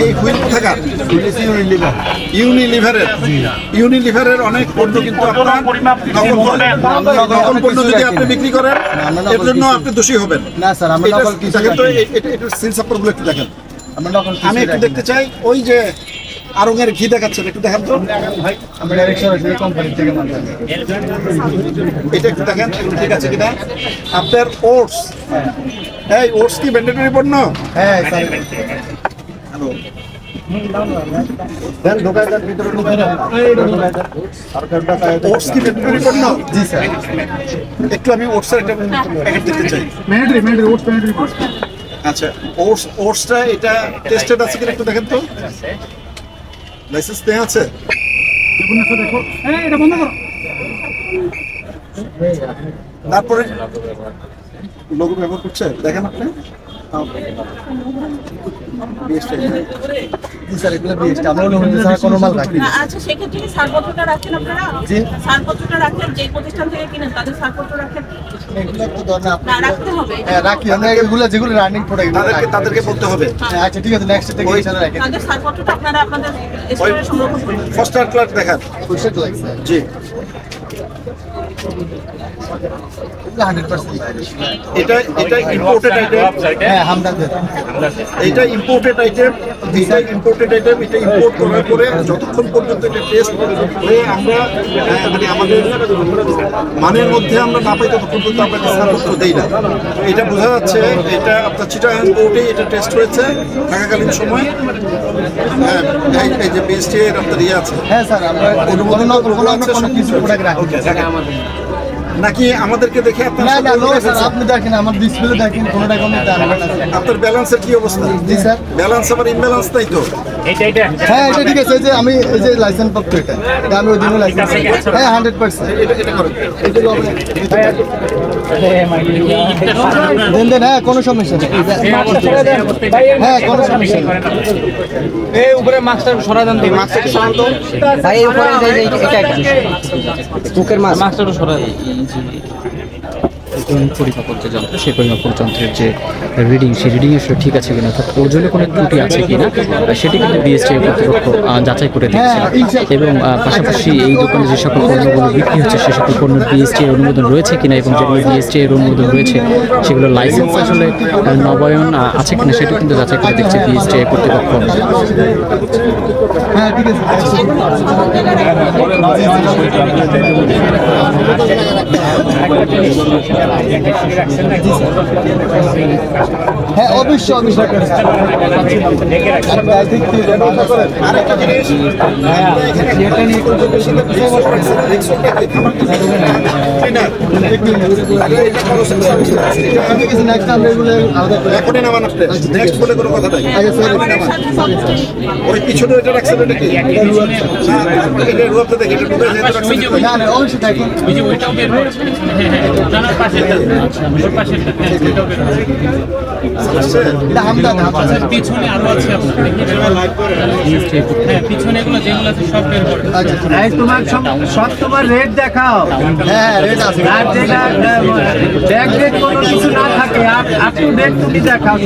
এই হুইল কোথাকার? ইউনিলিভারের অনেক পণ্য কিন্তু আপনার নকল পণ্য যদি আপনি বিক্রি করেন এর জন্য আপনি দোষী হবেন। না স্যার, আমরা নকল কিছু দেখেন তো, এটা সিল সাপোর্টগুলো একটু দেখেন। আমরা নকল আমি একটু দেখতে চাই, ওই যে আরঙের ঘি দেখাচ্ছেন, একটু দেখান তো। আমরা ডাইরেক্ট সরাসরি কোম্পানি থেকে মাল কিনি। এটা একটু দেখেন ঠিক আছে কিনা। আপনার ওটস, এই ওটস কি ম্যান্ডেটরি পণ্য? হ্যাঁ স্যার। হ্যালো দেন দোকানদার ভিতরে ঢুকে না। ওটস কি ম্যান্ডেটরি পণ্য? জি স্যার। একটু আমি ওটসের একটা প্যাকেট দেখতে চাই। Mandatory oats mandatory. আচ্ছা, ওটসটা এটা টেস্টেড আছে কিনা একটু দেখেন তো। লাইসেন্স নেওয়া আছে? তারপরে লোগো ব্যবহার করছে, দেখেন আপনি। আচ্ছা, সেক্ষেত্রে কি ছাড়পত্রটা রাখেন আপনারা? ছাড়পত্রটা রাখেন, যে প্রতিষ্ঠান থেকে কিনেন তাদের ছাড়পত্র রাখেন? না, রাখতে হবে। হ্যাঁ রাখি আমরা, এগুলো যেগুলো রানিং প্রোডাক্ট তাদেরকে বলতে হবে। আচ্ছা ঠিক আছে, নেক্সট থেকে ইনশাআল্লাহ রাখেন। তাদের ছাড়পত্রটা আপনারা আপনাদের স্টোরে সংরক্ষণ করুন। ফার্স্ট ক্লাস দেখান। ফুলসেট লাগছে জি, 100%। এটা ইম্পোর্টেড আইটেম। হ্যাঁ হামদাদের। এটা ইম্পোর্টেড আইটেম। এটা ইম্পোর্ট করার পরে যতক্ষণ পর্যন্ত এটা টেস্ট হয়ে আমরা মানে আমাদের মানের মধ্যে আমরা না পাই ততক্ষণ পর্যন্ত আমরা ছাড়পত্র দেই না। এটা বোঝা যাচ্ছে এটা আপনার চিটাগাং কোর্টে এটা টেস্ট হয়েছে থাকাকালীন সময়। হ্যাঁ, এই যে বিএসটি এর আপনার ইয়ে আছে। হ্যাঁ স্যার, আমরা কোনো কিছু প্রোডাক্ট রাখি নাকি আমাদেরকে দেখে আপনার? না না নো স্যার, আপনি দেখেন আমার ডিসপ্লে দেখেন, কোনটা কোনো দাঁড়াবেন আছে। আপনার ব্যালেন্সের কি অবস্থা? জি স্যার। ব্যালেন্স আবার ইমব্যালেন্স তাই তো? হ্যাঁ এটা ঠিক আছে, এই যে আমি এই যে লাইসেন্স পত্র, এটা আমি ওই দিনও লাইসেন্স। হ্যাঁ 100%। এটা করেন। দেন হ্যাঁ কোনো সমস্যা নেই। হ্যাঁ কোনো সমস্যা নেই। এই উপরে মাস্টার সরা দেন, মাস্টার সরান তো ভাই, এই উপরে এটা বুকের মাস্টারও সরা দেন। পরিমাপক যে যন্ত্র, সেই পরিমাপক যন্ত্রের যে রিডিং, সেই রিডিং আসলে ঠিক আছে কিনা, অর্থাৎ ওজনে কোনো ত্রুটি আছে কিনা সেটি কিন্তু বিএসটি কর্তৃপক্ষ যাচাই করে দিচ্ছে। এবং পাশাপাশি এই দোকানে যে সকল পণ্যগুলো বিক্রি হচ্ছে সে সকল পণ্যের বিএসটি এর অনুমোদন রয়েছে কিনা, এবং যেগুলো বিএসটি এর অনুমোদন রয়েছে সেগুলো লাইসেন্স আসলে নবায়ন আছে কিনা সেটা কিন্তু যাচাই করে দিচ্ছে বিএসটি কর্তৃপক্ষ। হ্যাঁ ঠিক আছে। হ্যাঁ অবশ্যই অবশ্যই। আরেকটা জিনিস, এখনই নামান আপনি, নেক্সট বলে কোনো কথা নাই। ওই পিছনে এটা রাখছেন, ওটা কি? এটা রুয়াতে দেখি, এটা ডুবে যেতে রাখছেন। না না অবশ্যই থাকুন। পিছনে আরো আছে পিছনে এগুলো যেগুলো আছে সব বের করে। তোমার সব তোমার রেট দেখাও। হ্যাঁ রেট আছে, আর যেটা ব্যাক রেট কোনো কিছু না থাকে, আপ টু ডেট তুমি দেখাও।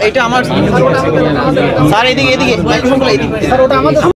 এইটা আমার স্যার, এদিকে স্যার, ওটা আমাদের